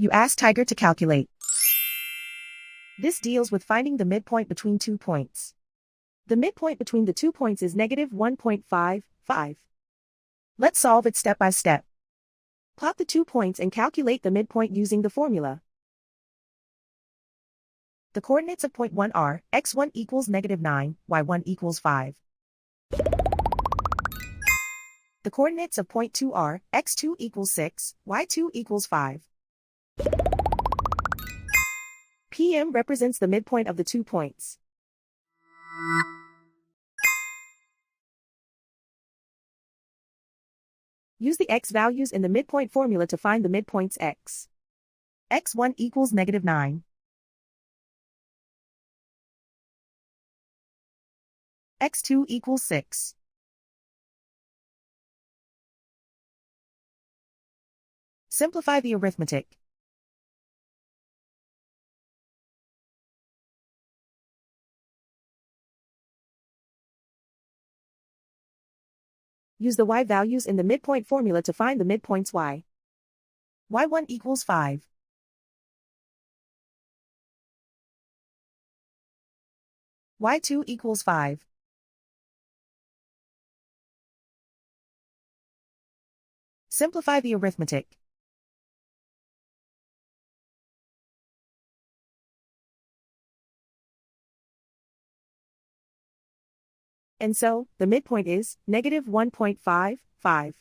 You ask Tiger to calculate. This deals with finding the midpoint between 2 points. The midpoint between the 2 points is negative 1.55. Let's solve it step by step. Plot the 2 points and calculate the midpoint using the formula. The coordinates of point 1 are x1 equals negative 9, y1 equals 5. The coordinates of point 2 are x2 equals 6, y2 equals 5. PM represents the midpoint of the 2 points. Use the x values in the midpoint formula to find the midpoints x. x1 equals negative 9. x2 equals 6. Simplify the arithmetic. Use the y values in the midpoint formula to find the midpoints y. y1 equals 5. y2 equals 5. Simplify the arithmetic. And so, the midpoint is negative 1.55.